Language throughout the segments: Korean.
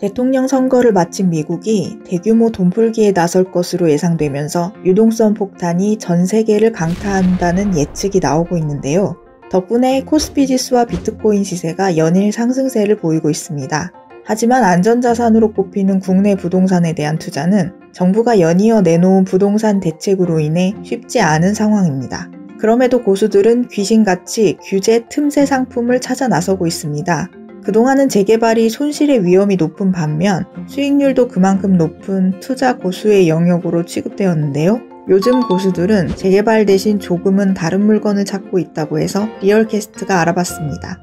대통령 선거를 마친 미국이 대규모 돈풀기에 나설 것으로 예상되면서 유동성 폭탄이 전 세계를 강타한다는 예측이 나오고 있는데요. 덕분에 코스피 지수와 비트코인 시세가 연일 상승세를 보이고 있습니다. 하지만 안전자산으로 꼽히는 국내 부동산에 대한 투자는 정부가 연이어 내놓은 부동산 대책으로 인해 쉽지 않은 상황입니다. 그럼에도 고수들은 귀신같이 규제 틈새 상품을 찾아 나서고 있습니다. 그동안은 재개발이 손실의 위험이 높은 반면 수익률도 그만큼 높은 투자 고수의 영역으로 취급되었는데요. 요즘 고수들은 재개발 대신 조금은 다른 물건을 찾고 있다고 해서 리얼캐스트가 알아봤습니다.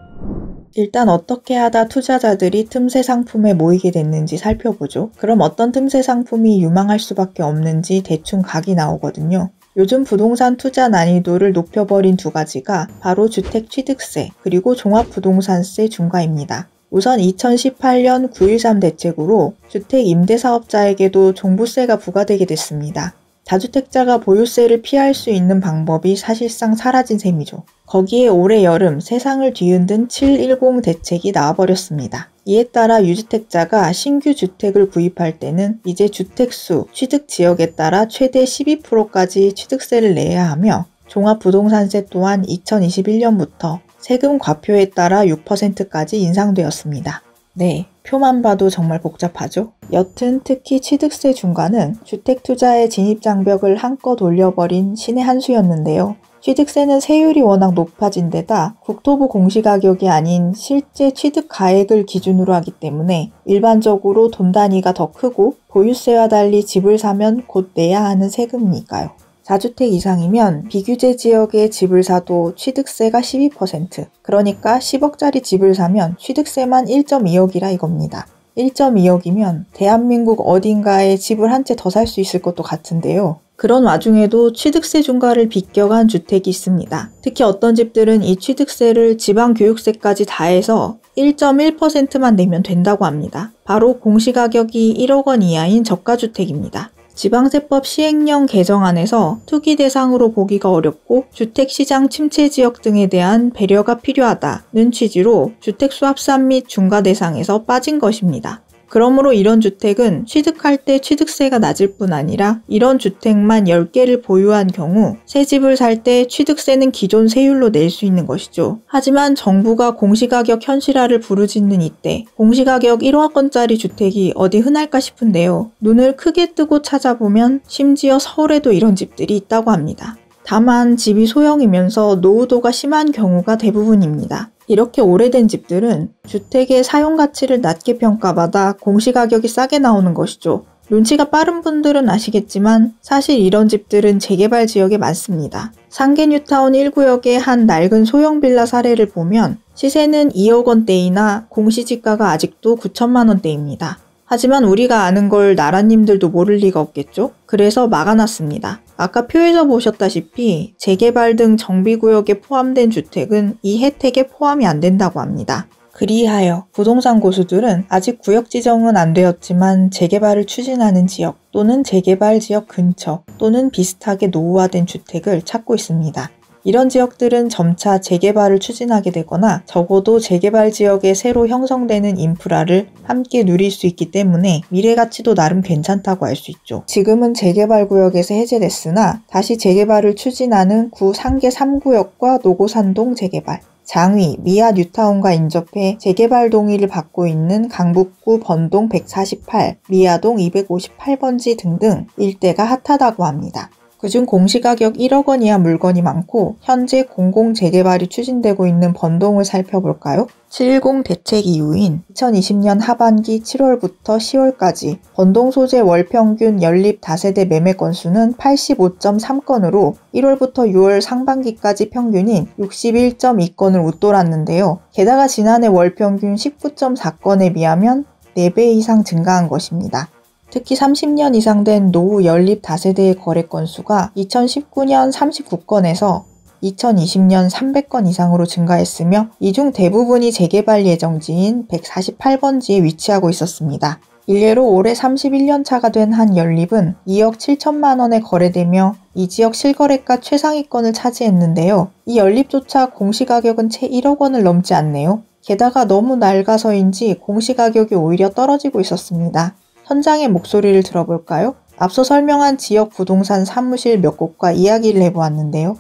일단 어떻게 하다 투자자들이 틈새 상품에 모이게 됐는지 살펴보죠. 그럼 어떤 틈새 상품이 유망할 수밖에 없는지 대충 각이 나오거든요. 요즘 부동산 투자 난이도를 높여버린 두 가지가 바로 주택 취득세 그리고 종합부동산세 중과입니다. 우선 2018년 9.13 대책으로 주택 임대사업자에게도 종부세가 부과되게 됐습니다. 다주택자가 보유세를 피할 수 있는 방법이 사실상 사라진 셈이죠. 거기에 올해 여름 세상을 뒤흔든 7.10 대책이 나와버렸습니다. 이에 따라 유주택자가 신규 주택을 구입할 때는 이제 주택수, 취득지역에 따라 최대 12%까지 취득세를 내야 하며 종합부동산세 또한 2021년부터 세금 과표에 따라 6%까지 인상되었습니다. 네, 표만 봐도 정말 복잡하죠? 여튼 특히 취득세 중과는 주택 투자의 진입장벽을 한껏 올려버린 신의 한 수였는데요. 취득세는 세율이 워낙 높아진 데다 국토부 공시가격이 아닌 실제 취득 가액을 기준으로 하기 때문에 일반적으로 돈 단위가 더 크고 보유세와 달리 집을 사면 곧 내야 하는 세금이니까요. 4주택 이상이면 비규제 지역의 집을 사도 취득세가 12%, 그러니까 10억짜리 집을 사면 취득세만 1.2억이라 이겁니다. 1.2억이면 대한민국 어딘가에 집을 한 채 더 살 수 있을 것도 같은데요. 그런 와중에도 취득세 중과를 비껴간 주택이 있습니다. 특히 어떤 집들은 이 취득세를 지방교육세까지 다해서 1.1%만 내면 된다고 합니다. 바로 공시가격이 1억 원 이하인 저가주택입니다. 지방세법 시행령 개정안에서 투기 대상으로 보기가 어렵고 주택시장 침체 지역 등에 대한 배려가 필요하다는 취지로 주택수 합산 및 중과 대상에서 빠진 것입니다. 그러므로 이런 주택은 취득할 때 취득세가 낮을 뿐 아니라 이런 주택만 10개를 보유한 경우 새 집을 살 때 취득세는 기존 세율로 낼 수 있는 것이죠. 하지만 정부가 공시가격 현실화를 부르짖는 이때 공시가격 1억원짜리 주택이 어디 흔할까 싶은데요. 눈을 크게 뜨고 찾아보면 심지어 서울에도 이런 집들이 있다고 합니다. 다만 집이 소형이면서 노후도가 심한 경우가 대부분입니다. 이렇게 오래된 집들은 주택의 사용 가치를 낮게 평가받아 공시가격이 싸게 나오는 것이죠. 눈치가 빠른 분들은 아시겠지만 사실 이런 집들은 재개발 지역에 많습니다. 상계 뉴타운 1구역의 한 낡은 소형 빌라 사례를 보면 시세는 2억 원대이나 공시지가가 아직도 9천만 원대입니다. 하지만 우리가 아는 걸 나라님들도 모를 리가 없겠죠? 그래서 막아놨습니다. 아까 표에서 보셨다시피 재개발 등 정비구역에 포함된 주택은 이 혜택에 포함이 안 된다고 합니다. 그리하여 부동산 고수들은 아직 구역 지정은 안 되었지만 재개발을 추진하는 지역 또는 재개발 지역 근처 또는 비슷하게 노후화된 주택을 찾고 있습니다. 이런 지역들은 점차 재개발을 추진하게 되거나 적어도 재개발 지역에 새로 형성되는 인프라를 함께 누릴 수 있기 때문에 미래 가치도 나름 괜찮다고 할 수 있죠. 지금은 재개발 구역에서 해제됐으나 다시 재개발을 추진하는 구 상계 3구역과 노고산동 재개발, 장위, 미아 뉴타운과 인접해 재개발 동의를 받고 있는 강북구 번동 148, 미아동 258번지 등등 일대가 핫하다고 합니다. 그중 공시가격 1억 원 이하 물건이 많고 현재 공공재개발이 추진되고 있는 번동을 살펴볼까요? 7.10 대책 이후인 2020년 하반기 7월부터 10월까지 번동 소재 월평균 연립 다세대 매매 건수는 85.3건으로 1월부터 6월 상반기까지 평균인 61.2건을 웃돌았는데요. 게다가 지난해 월평균 19.4건에 비하면 4배 이상 증가한 것입니다. 특히 30년 이상 된 노후 연립 다세대의 거래 건수가 2019년 39건에서 2020년 300건 이상으로 증가했으며 이 중 대부분이 재개발 예정지인 148번지에 위치하고 있었습니다. 일례로 올해 31년 차가 된 한 연립은 2억 7천만 원에 거래되며 이 지역 실거래가 최상위권을 차지했는데요. 이 연립조차 공시가격은 채 1억 원을 넘지 않네요. 게다가 너무 낡아서인지 공시가격이 오히려 떨어지고 있었습니다. 현장의 목소리를 들어볼까요? 앞서 설명한 지역 부동산 사무실 몇 곳과 이야기를 해보았는데요.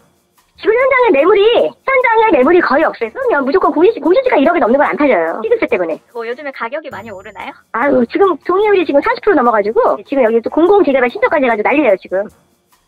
지금 현장에 매물이 거의 없어요. 그럼요. 무조건 공시지가 1억이 넘는 건 안 팔려요. 시급세 때문에. 요즘에 가격이 많이 오르나요? 지금 동의율이 지금 40% 넘어가지고 지금 여기 또 공공재개발 신청까지 해가지고 난리예요, 지금.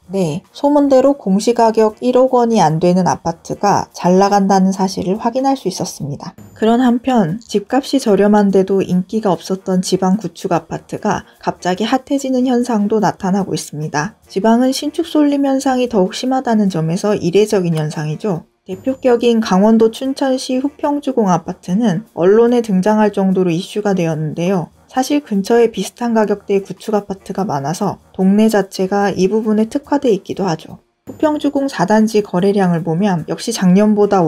네, 소문대로 공시가격 1억 원이 안 되는 아파트가 잘 나간다는 사실을 확인할 수 있었습니다. 그런 한편 집값이 저렴한데도 인기가 없었던 지방 구축 아파트가 갑자기 핫해지는 현상도 나타나고 있습니다. 지방은 신축 쏠림 현상이 더욱 심하다는 점에서 이례적인 현상이죠. 대표격인 강원도 춘천시 후평주공 아파트는 언론에 등장할 정도로 이슈가 되었는데요. 사실 근처에 비슷한 가격대의 구축 아파트가 많아서 동네 자체가 이 부분에 특화돼 있기도 하죠. 후평주공 4단지 거래량을 보면 역시 작년보다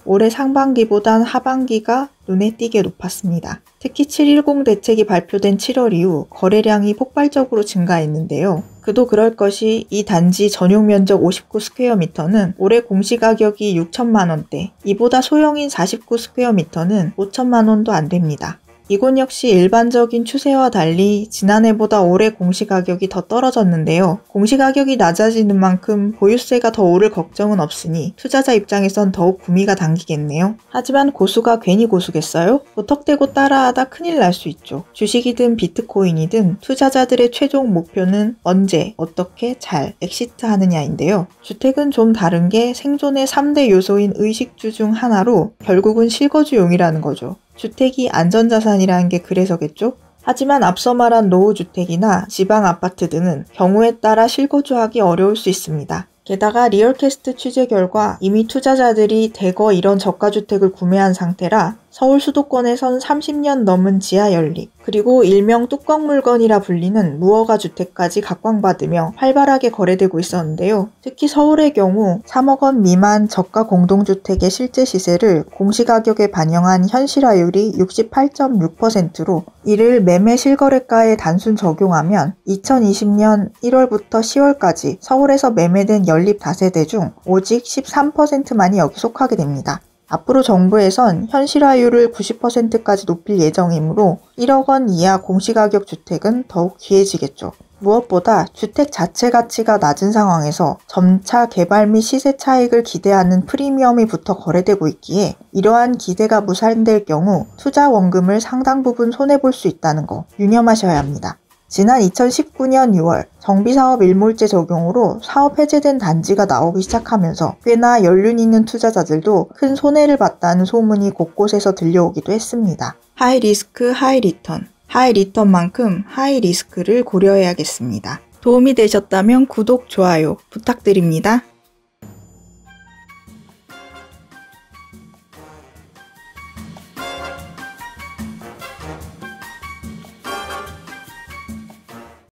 올해 상반기보단 하반기가 눈에 띄게 높았습니다. 특히 7.10 대책이 발표된 7월 이후 거래량이 폭발적으로 증가했는데요. 그도 그럴 것이 이 단지 전용 면적 59스퀘어미터는 올해 공시가격이 6천만 원대, 이보다 소형인 49스퀘어미터는 5천만 원도 안 됩니다. 이곳 역시 일반적인 추세와 달리 지난해보다 올해 공시가격이 더 떨어졌는데요. 공시가격이 낮아지는 만큼 보유세가 더 오를 걱정은 없으니 투자자 입장에선 더욱 구미가 당기겠네요. 하지만 고수가 괜히 고수겠어요? 무턱대고 따라하다 큰일 날 수 있죠. 주식이든 비트코인이든 투자자들의 최종 목표는 언제, 어떻게 잘 엑시트하느냐인데요. 주택은 좀 다른 게 생존의 3대 요소인 의식주 중 하나로 결국은 실거주용이라는 거죠. 주택이 안전자산이라는 게 그래서겠죠? 하지만 앞서 말한 노후주택이나 지방아파트 등은 경우에 따라 실거주하기 어려울 수 있습니다. 게다가 리얼캐스트 취재 결과 이미 투자자들이 대거 이런 저가주택을 구매한 상태라 서울 수도권에선 30년 넘은 지하 연립, 그리고 일명 뚜껑 물건이라 불리는 무허가 주택까지 각광받으며 활발하게 거래되고 있었는데요. 특히 서울의 경우 3억 원 미만 저가 공동주택의 실제 시세를 공시가격에 반영한 현실화율이 68.6%로 이를 매매 실거래가에 단순 적용하면 2020년 1월부터 10월까지 서울에서 매매된 연립 다세대 중 오직 13%만이 여기 속하게 됩니다. 앞으로 정부에선 현실화율을 90%까지 높일 예정이므로 1억 원 이하 공시가격 주택은 더욱 귀해지겠죠. 무엇보다 주택 자체 가치가 낮은 상황에서 점차 개발 및 시세 차익을 기대하는 프리미엄이 붙어 거래되고 있기에 이러한 기대가 무산될 경우 투자 원금을 상당 부분 손해볼 수 있다는 거 유념하셔야 합니다. 지난 2019년 6월 정비사업 일몰제 적용으로 사업 해제된 단지가 나오기 시작하면서 꽤나 연륜 있는 투자자들도 큰 손해를 봤다는 소문이 곳곳에서 들려오기도 했습니다. 하이 리스크, 하이 리턴. 하이 리턴만큼 하이 리스크를 고려해야겠습니다. 도움이 되셨다면 구독, 좋아요 부탁드립니다.